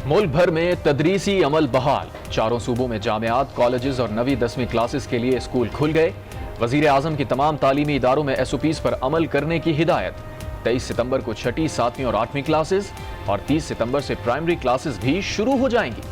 मुल्क भर में तदरीसी अमल बहाल। चारों सूबों में जामियात, कॉलेजेस और 9वीं 10वीं क्लासेस के लिए स्कूल खुल गए। वजीर आजम की तमाम तालीमी इदारों में SOPs पर अमल करने की हिदायत। 23 सितंबर को 6ठी, 7वीं और 8वीं क्लासेस और 30 सितंबर से प्राइमरी क्लासेस भी शुरू हो जाएंगी।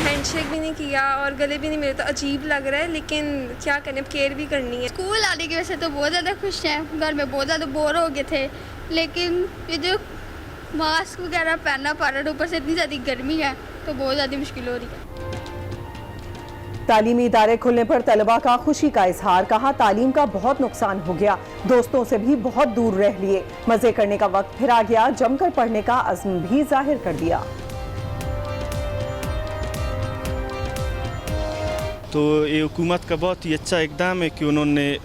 हैंडशेक भी नहीं किया और गले भी नहीं मिले तो अजीब लग रहा है, लेकिन क्या करें, केयर भी करनी है। स्कूल आने की वजह से तो बहुत ज़्यादा खुश हैं। घर में बहुत ज़्यादा बोर हो गए थे, लेकिन ये जो मास्क वगैरह पहनना पड़ रहा है, ऊपर से इतनी ज़्यादा गर्मी है तो बहुत ज़्यादा मुश्किल हो रही है। तालीमी इदारे खुलने पर तलबा का खुशी का इजहार। कहा तालीम का बहुत नुकसान हो गया, दोस्तों से भी बहुत दूर रह लिए, मजे करने का वक्त फिर आ गया, जमकर पढ़ने का अज़्म भी जाहिर कर दिया। तो ये हुकूमत का बहुत ही अच्छा इकदाम है कि उन्होंने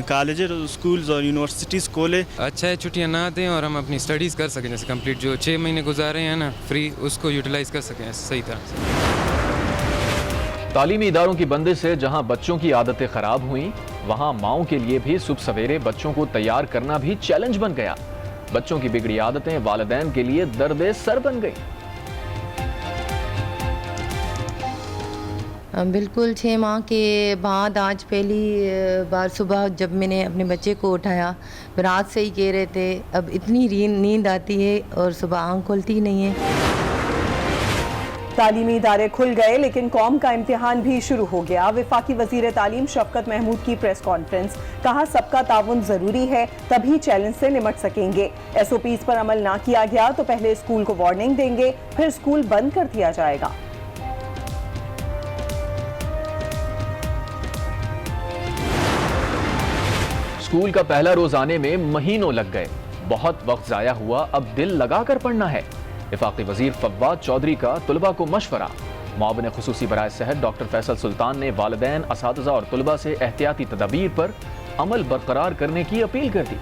कॉलेज, स्कूल्स और यूनिवर्सिटीज़ खोले। अच्छा है छुट्टियां ना दें और हम अपनी स्टडीज़ कर सकें, जैसे कंप्लीट जो 6 महीने गुजारे हैं ना फ्री, उसको यूटिलाइज़ कर सकें सही तरह से। तालीमी इदारों की बंदिश से जहां बच्चों की आदतें खराब हुई, वहां माओं के लिए भी सुबह सवेरे बच्चों को तैयार करना भी चैलेंज बन गया। बच्चों की बिगड़ी आदतें वालिदैन के लिए दर्द सर बन गई। बिल्कुल 6 माह के बाद आज पहली बार सुबह जब मैंने अपने बच्चे को उठाया, रात से ही कह रहे थे अब इतनी नींद आती है और सुबह आँख खुलती नहीं है। तालीमी इदारे खुल गए लेकिन कौम का इम्तिहान भी शुरू हो गया। वफाकी वजीर तालीम शफकत महमूद की प्रेस कॉन्फ्रेंस। कहा सबका ताउन जरूरी है, तभी चैलेंज से निमट सकेंगे। SOPs पर अमल ना किया गया तो पहले स्कूल को वार्निंग देंगे, फिर स्कूल बंद कर दिया जाएगा। स्कूल का पहला रोज आने में महीनों लग गए। बहुत वक्त जाया हुआ, अब दिल लगाकर पढ़ना है। वफाकी वजीर फव्वाद चौधरी का तुलबा को मशवरा। मुआविन खुसूसी बराए सेहत डॉक्टर फैसल सुल्तान ने वालिदैन, असातिज़ा और तुलबा से एहतियाती तदाबीर पर अमल बरकरार करने की अपील कर दी।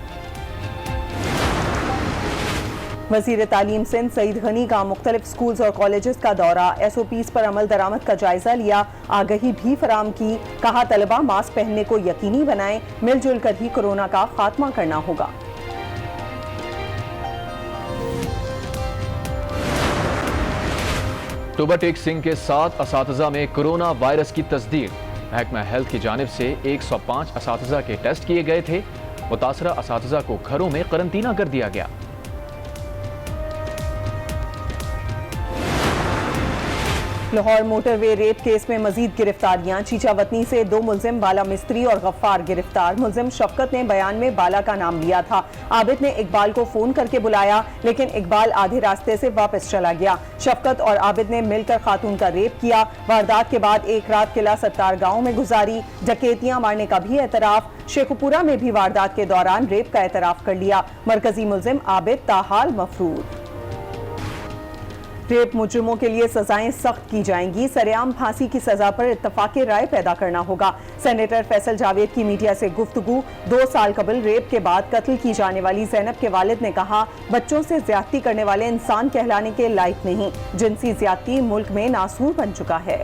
वजीर तालीम सिंध सईद गनी का मुख्तलिफ स्कूल्स और कॉलेजेस का दौरा। SOPs पर अमल दरामद का जायजा लिया, आगही भी फराम की। कहा तलबा मास्क पहनने को यकीनी बनाएं, मिलजुल कर ही कोरोना का खात्मा करना होगा। टोबा टेक सिंह के 7 असातिज़ा में कोरोना वायरस की तस्दीक। महकमा हेल्थ की जानिब से 105 असातिज़ा के टेस्ट किए गए थे। मुतासरा असातिज़ा को घरों में करंतना कर दिया गया। लाहौर मोटरवे रेप केस में मजीद गिरफ्तारियां। चीचावतनी से 2 मुलजिम बाला मिस्त्री और गफ्फार गिरफ्तार। मुलजिम शफकत ने बयान में बाला का नाम लिया था। आबिद ने इकबाल को फोन करके बुलाया, लेकिन इकबाल आधे रास्ते से वापस चला गया। शफकत और आबिद ने मिलकर खातून का रेप किया। वारदात के बाद एक रात किला सत्तार गाँव में गुजारी। डकैतियां मारने का भी एतराफ। शेखुपुरा में भी वारदात के दौरान रेप का एतराफ कर लिया। मरकजी मुलजिम आबिद ताहाल मफरूर। रेप मुजरिमों के लिए सजाएं सख्त की जाएंगी। सरेआम फांसी की सजा पर इत्तफाक़े राय पैदा करना होगा। सेनेटर फैसल जावेद की मीडिया से गुफ्तगू। 2 साल कबल रेप के बाद कत्ल की जाने वाली ज़ैनब के वालिद ने कहा बच्चों से ज्यादती करने वाले इंसान कहलाने के लायक नहीं। जिनसी ज्यादती मुल्क में नासूर बन चुका है।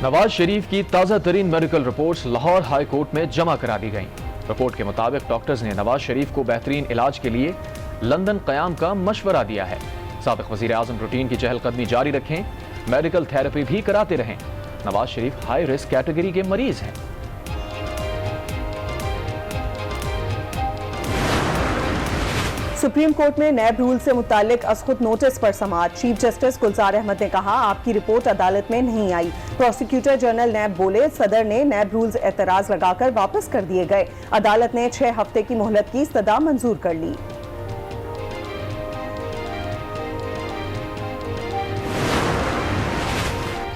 नवाज शरीफ की ताज़ा तरीन medical reports Lahore high court में जमा करा दी गईं। रिपोर्ट के मुताबिक डॉक्टर्स ने नवाज शरीफ को बेहतरीन इलाज के लिए लंदन क़याम का मशवरा दिया है। साबिक़ वज़ीर आज़म रूटीन की चहलकदमी जारी रखें, मेडिकल थेरेपी भी कराते रहें। Nawaz Sharif high risk category के मरीज हैं। सुप्रीम कोर्ट में नैब रूल से मुतालिक अज़खुद नोटिस पर समाअत। चीफ जस्टिस गुलजार अहमद ने कहा आपकी रिपोर्ट अदालत में नहीं आई। प्रोसिक्यूटर जनरल नैब बोले सदर ने नैब रूल्स एतराज लगाकर वापस कर दिए गए। अदालत ने 6 हफ्ते की मोहलत की इस्तदा मंजूर कर ली।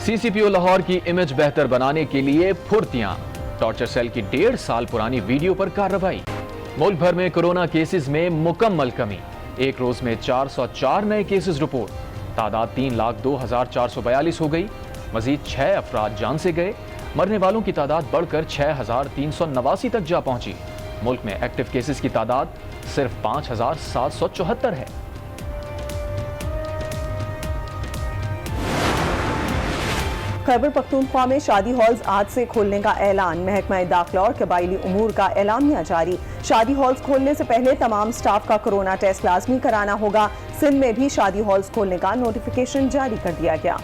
CCPO लाहौर की इमेज बेहतर बनाने के लिए फुर्तियां। टॉर्चर सेल की 1.5 साल पुरानी वीडियो पर कार्रवाई। मुल्क भर में कोरोना केसेस में मुकम्मल कमी। एक रोज में 404 नए केसेस रिपोर्ट। तादाद 3,02,442 हो गई। मजीद 6 अफराद जान से गए। मरने वालों की तादाद बढ़कर 6,389 तक जा पहुंची। मुल्क में एक्टिव केसेस की तादाद सिर्फ 5,774 है। खैबर पख्तूनख्वा में शादी हॉल्स आज से खोलने का ऐलान। महकमा दाखिला और कबायली उमूर का एलामिया जारी। शादी हॉल्स खोलने से पहले तमाम स्टाफ का कोरोना टेस्ट लाजमी कराना होगा। सिंध में भी शादी हॉल्स खोलने का नोटिफिकेशन जारी कर दिया गया।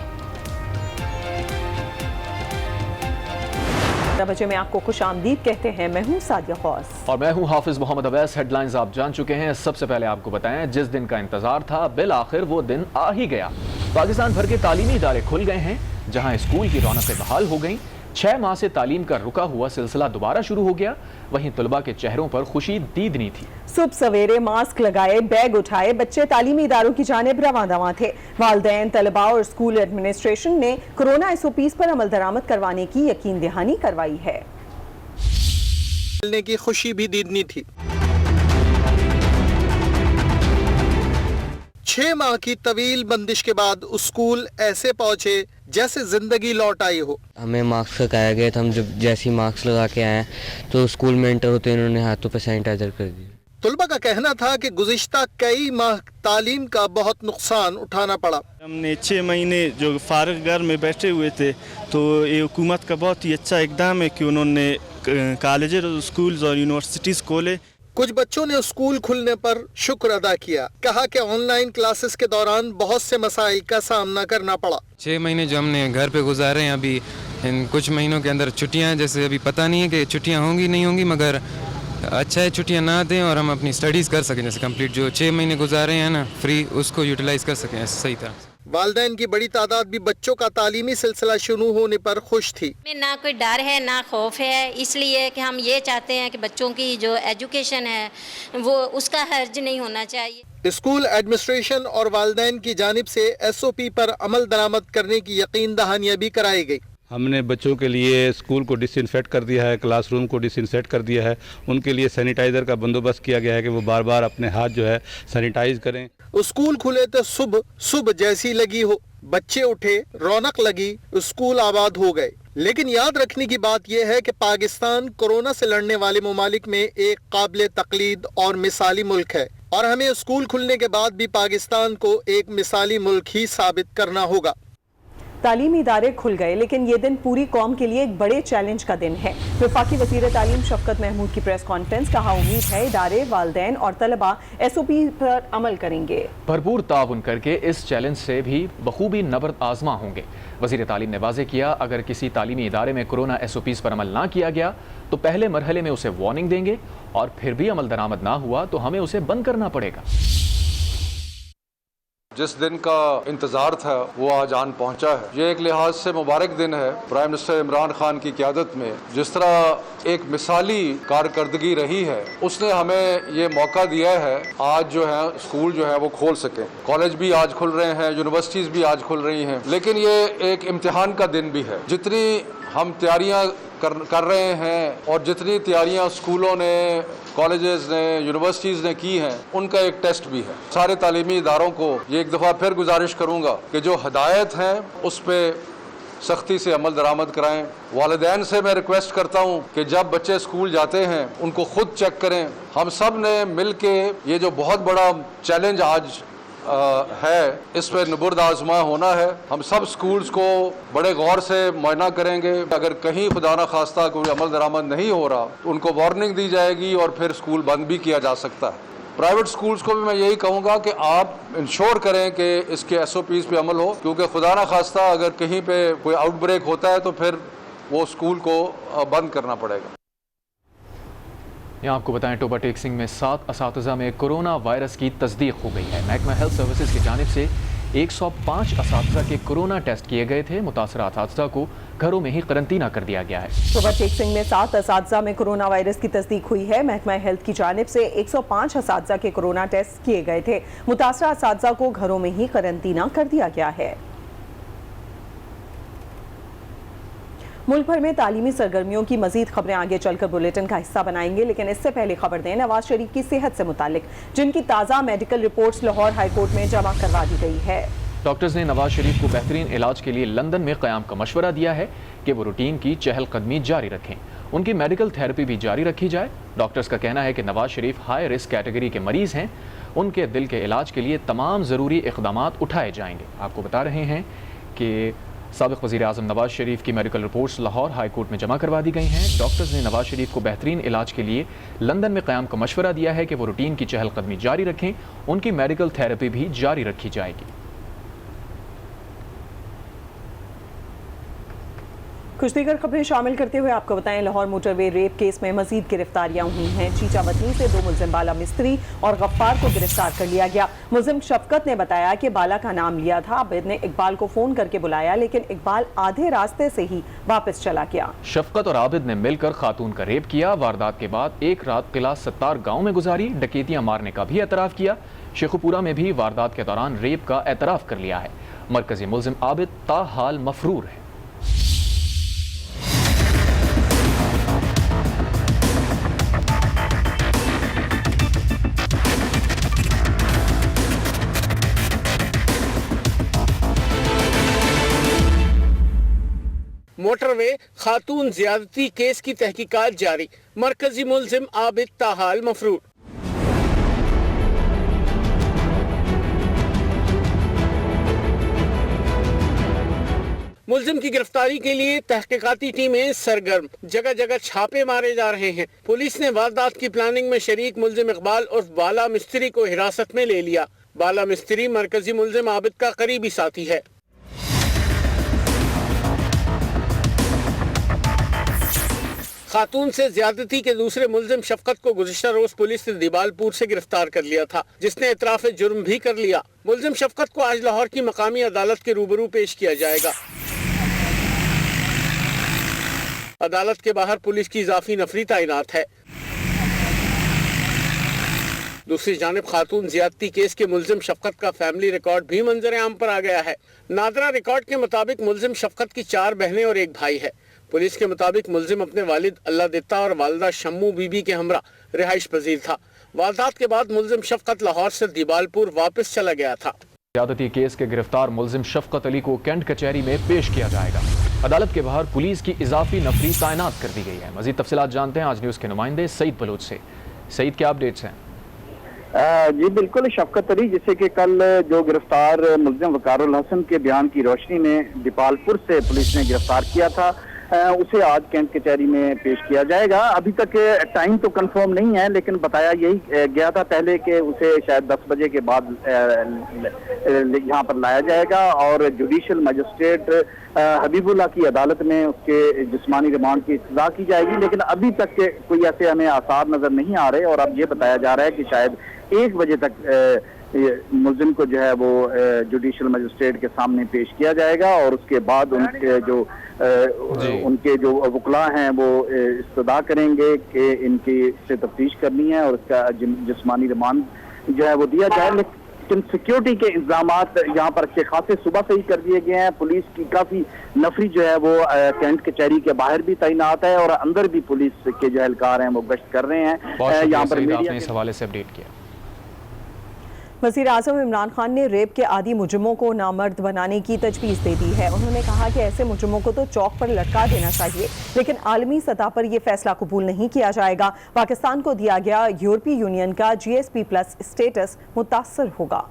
बजे में आपको खुशामदीद कहते हैं। मैं हूं सादिया खौस और मैं हूं हाफिज मोहम्मद अवैस। हेडलाइंस आप जान चुके हैं। सबसे पहले आपको बताएं, जिस दिन का इंतजार था बिल आखिर वो दिन आ ही गया। पाकिस्तान भर के तालीमी इदारे खुल गए हैं, जहां स्कूल की रौनकें बहाल हो गईं। 6 माह से तालीम का रुका हुआ सिलसिला दोबारा शुरू हो गया। वहीं तलबा के चेहरों पर खुशी दीदनी थी। सुबह सवेरे मास्क लगाए, बैग उठाए बच्चे तालीमी इदारों की जानिब रवां दवां थे। वालिदैन, तलबा और स्कूल एडमिनिस्ट्रेशन ने कोरोना SOPs पर अमल दरामद करवाने की यकीन दहानी करवाई है। मिलने की खुशी भी दीदनी थी। 6 माह की तवील बंदिश के बाद स्कूल ऐसे पहुंचे जैसे जिंदगी लौट आई हो। हमें मास्क लगाया गया था। हम जब जैसे ही मास्क लगा के आए तो स्कूल में एंटर होते इन्होंने हाथों पे सैनिटाइजर कर दिया। तलबा का कहना था कि गुज़िश्ता कई माह तालीम का बहुत नुकसान उठाना पड़ा। हमने 6 महीने जो फारग घर में बैठे हुए थे, तो ये हुकूमत का बहुत ही अच्छा इकदाम है कि उन्होंने कॉलेज, स्कूल्स और यूनिवर्सिटीज़ खोले। कुछ बच्चों ने स्कूल खुलने पर शुक्र अदा किया। कहा कि ऑनलाइन क्लासेस के दौरान बहुत से मसाइल का सामना करना पड़ा। 6 महीने जो हमने घर पे गुजारे हैं, अभी इन कुछ महीनों के अंदर छुट्टियां, जैसे अभी पता नहीं है कि छुट्टियां होंगी नहीं होंगी, मगर अच्छा है छुट्टियां ना दें और हम अपनी स्टडीज़ कर सकें। जैसे कंप्लीट जो 6 महीने गुजारे हैं ना फ्री, उसको यूटिलाइज़ कर सकें सही तरह। वालिदैन की बड़ी तादाद भी बच्चों का तालीमी सिलसिला शुरू होने पर खुश थी। ना कोई डर है ना खौफ है, इसलिए कि हम ये चाहते हैं कि बच्चों की जो एजुकेशन है वो उसका हर्ज नहीं होना चाहिए। स्कूल एडमिनिस्ट्रेशन और वालिदैन की जानिब से SOP पर अमल दरामद करने की यकीन दहानियाँ भी कराई गई। हमने बच्चों के लिए स्कूल को डिसइंफेक्ट कर दिया है, क्लासरूम को डिसइंफेक्ट कर दिया है। उनके लिए सैनिटाइज़र का बंदोबस्त किया गया है कि वो बार बार अपने हाथ जो है सैनिटाइज करें। स्कूल खुले तो सुबह जैसी लगी हो, बच्चे उठे, रौनक लगी, स्कूल आबाद हो गए। लेकिन याद रखने की बात यह है कि पाकिस्तान कोरोना से लड़ने वाले ममालिक में एक काबिल तकलीद और मिसाली मुल्क है और हमें स्कूल खुलने के बाद भी पाकिस्तान को एक मिसाली मुल्क ही साबित करना होगा। तालीमी इदारे खुल गए, लेकिन ये दिन पूरी कौम के लिए एक बड़े चैलेंज का दिन है। वफाकी वज़ीर तालीम शफकत महमूद की प्रेस कॉन्फ्रेंस। कहा, उम्मीद है इदारे, वालिदैन और तलबा SOP पर अमल करेंगे। भरपूर ताउन करके इस चैलेंज से भी बखूबी नबर आजमा होंगे। वज़ीर तालीम ने वाज़ेह किया, अगर किसी तालीमी इदारे में कोरोना SOPs पर अमल ना किया गया तो पहले मरहले में उसे वार्निंग देंगे और फिर भी अमल दरामद ना हुआ तो हमें उसे बंद करना पड़ेगा। जिस दिन का इंतज़ार था वो आज आन पहुंचा है। ये एक लिहाज से मुबारक दिन है। प्राइम मिनिस्टर इमरान खान की क़यादत में जिस तरह एक मिसाली कारकर्दगी रही है, उसने हमें ये मौका दिया है आज जो है स्कूल जो है वो खोल सकें। कॉलेज भी आज खुल रहे हैं, यूनिवर्सिटीज़ भी आज खुल रही हैं, लेकिन ये एक इम्तिहान का दिन भी है। जितनी हम तैयारियाँ कर रहे हैं और जितनी तैयारियाँ स्कूलों ने, कॉलेजेस ने, यूनिवर्सिटीज़ ने की हैं, उनका एक टेस्ट भी है। सारे तालीमी इदारों को ये एक दफ़ा फिर गुजारिश करूँगा कि जो हदायत हैं उस पर सख्ती से अमल दरामद कराएँ। वालिदैन से मैं रिक्वेस्ट करता हूँ कि जब बच्चे स्कूल जाते हैं उनको खुद चेक करें। हम सब ने मिल के ये जो बहुत बड़ा चैलेंज आज है, इस पर निबुर्द आजमा होना है। हम सब स्कूल्स को बड़े गौर से मुआयना करेंगे। अगर कहीं खुदा न खास्ता कोई अमल दरामद नहीं हो रहा तो उनको वार्निंग दी जाएगी और फिर स्कूल बंद भी किया जा सकता है। प्राइवेट स्कूल्स को भी मैं यही कहूँगा कि आप इंश्योर करें कि इसके SOPs पे अमल हो, क्योंकि खुदा न खास्ता अगर कहीं पे कोई आउटब्रेक होता है तो फिर वो स्कूल को बंद करना पड़ेगा। यहाँ आपको बताएं, टोबा टेक सिंह में 7 असातिज़ा में कोरोना वायरस की तस्दीक हो गई है। महकमा हेल्थ सर्विसेज की जानिब से 105 असातिज़ा के कोरोना टेस्ट किए गए थे। मुतासरा असातिज़ा को घरों में ही करंतना कर दिया गया है। टोबा टेक सिंह में 7 असातिज़ा में कोरोना वायरस की तस्दीक हुई है। महकमा हेल्थ की जानिब से 105 असातिज़ा के कोरोना टेस्ट किए गए थे। मुतासरा असातिज़ा को घरों में ही करंतना कर दिया गया है। मुल्क भर में तालीमी सरगर्मियों की मजीद खबरें आगे चलकर बुलेटिन का हिस्सा बनाएंगे, लेकिन इससे पहले खबर दें नवाज शरीफ की सेहत से मुतालिक, जिनकी ताज़ा medical reports Lahore high court में जमा करवा दी गई है। डॉक्टर्स ने नवाज शरीफ को बेहतरीन इलाज के लिए लंदन में क़याम का मशवरा दिया है कि वो रूटीन की चहलकदमी जारी रखें, उनकी मेडिकल थेरेपी भी जारी रखी जाए। डॉक्टर्स का कहना है कि Nawaz Sharif high risk category के मरीज़ हैं, उनके दिल के इलाज के लिए तमाम ज़रूरी इक़दामात उठाए जाएंगे। आपको बता रहे हैं कि साबिक़ वज़ीर-ए-आज़म नवाज शरीफ की medical reports Lahore high court में जमा करवा दी गई हैं। डॉक्टर्स ने नवाज शरीफ को बेहतरीन इलाज के लिए लंदन में क़याम का मशवरा दिया है कि वो रूटीन की चहलकदमी जारी रखें। उनकी मेडिकल थेरेपी भी जारी रखी जाएगी। कुछ दीगर खबरें शामिल करते हुए आपको बताएं, लाहौर मोटरवे रेप केस में मजीद गिरफ्तारियां हुई हैं। चीचा वतनी से 2 मुलजिम बाला मिस्त्री और गफ्फार को गिरफ्तार कर लिया गया। मुलजिम शफकत ने बताया कि बाला का नाम लिया था। आबिद ने इकबाल को फोन करके बुलाया, लेकिन इकबाल आधे रास्ते से ही वापस चला गया। शफकत और आबिद ने मिलकर खातून का रेप किया। वारदात के बाद एक रात किला सत्तार गाँव में गुजारी। डकैतियां मारने का भी एतराफ़ किया। शेखुपुरा में भी वारदात के दौरान रेप का एतराफ़ कर लिया है। मरकजी मुलजिम आबिद ताहाल मफरूर है। मोटरवे खातून ज्यादती केस की तहकीकात जारी। मरकजी मुलजिम आबिद ताहाल मफरूर। मुलजिम की गिरफ्तारी के लिए तहकीकाती टीमें सरगर्म, जगह जगह छापे मारे जा रहे हैं। पुलिस ने वारदात की प्लानिंग में शरीक मुलजिम इकबाल और बाला मिस्त्री को हिरासत में ले लिया। बाला मिस्त्री मरकजी मुलजिम आबिद का करीबी साथी है। खातून से ज्यादती के दूसरे मुलजिम शफकत को गुज़िश्ता रोज पुलिस ने दीवालपुर से गिरफ्तार कर लिया था, जिसने इतराफ़ जुर्म भी कर लिया। मुलजिम शफकत को आज लाहौर की मकामी अदालत के रूबरू पेश किया जाएगा। अदालत के बाहर पुलिस की इजाफी नफरी तैनात है। दूसरी जानिब खातून ज्यादती केस के मुलजिम शफकत का फैमिली रिकॉर्ड भी मंजर आम पर आ गया है। नादरा रिकॉर्ड के मुताबिक मुलजिम शफकत की 4 बहनें और 1 भाई है। पुलिस के मुताबिक मुलजिम अपने वालिद अल्लाह दित्ता और वालिदा शम्मू बीबी के हमरा रिहाइश पजीर था। वारदात के बाद मुलजिम शफकत लाहौर से दीवालपुर वापस चला गया था। ज्यादती केस के गिरफ्तार मुलजिम शफकत अली को कैंट कचहरी में पेश किया जाएगा। अदालत के बाहर पुलिस की इजाफी नफरी तैनात कर दी गई है। मजीद तफसीलात जानते हैं आज न्यूज़ के नुमाइंदे सईद बलोच से। सईद, क्या अपडेट्स हैं? जी बिल्कुल, शफकत अली जिसे कि कल जो गिरफ्तार मुलजिम वकारुल हसन के बयान की रोशनी में दीपालपुर से पुलिस ने गिरफ्तार किया था, उसे आज कैंट कचहरी में पेश किया जाएगा। अभी तक टाइम तो कंफर्म नहीं है, लेकिन बताया यही गया था पहले कि उसे शायद 10 बजे के बाद यहाँ पर लाया जाएगा और जुडिशल मजिस्ट्रेट हबीबुल्लाह की अदालत में उसके जिस्मानी रिमांड की इस्तदा की जाएगी। लेकिन अभी तक कोई ऐसे हमें आसार नजर नहीं आ रहे और अब ये बताया जा रहा है कि शायद 1 बजे तक मुलजिम को जो है वो जुडिशल मजिस्ट्रेट के सामने पेश किया जाएगा और उसके बाद उनके जो वकला हैं वो इस्तदा करेंगे कि इनकी से तफ्तीश करनी है और उसका जिस्मानी रिमांड जो है वो दिया जाए। लेकिन सिक्योरिटी के इंतजामात यहाँ पर अच्छे खासे सुबह से ही कर दिए गए हैं। पुलिस की काफी नफरी जो है वो कैंट कचहरी के बाहर भी तैनात है और अंदर भी पुलिस के जो एहलकार हैं वो गश्त कर रहे हैं। यहाँ पर मीडिया इस हवाले से अपडेट किया। वज़ीर-ए-आज़म इमरान खान ने रेप के आदी मुजरिमों को नामर्द बनाने की तजवीज़ दे दी है। उन्होंने कहा कि ऐसे मुजरिमों को तो चौक पर लटका देना चाहिए, लेकिन आलमी सतह पर यह फैसला कबूल नहीं किया जाएगा। पाकिस्तान को दिया गया यूरोपीय यूनियन का GSP+ स्टेटस मुतासर होगा।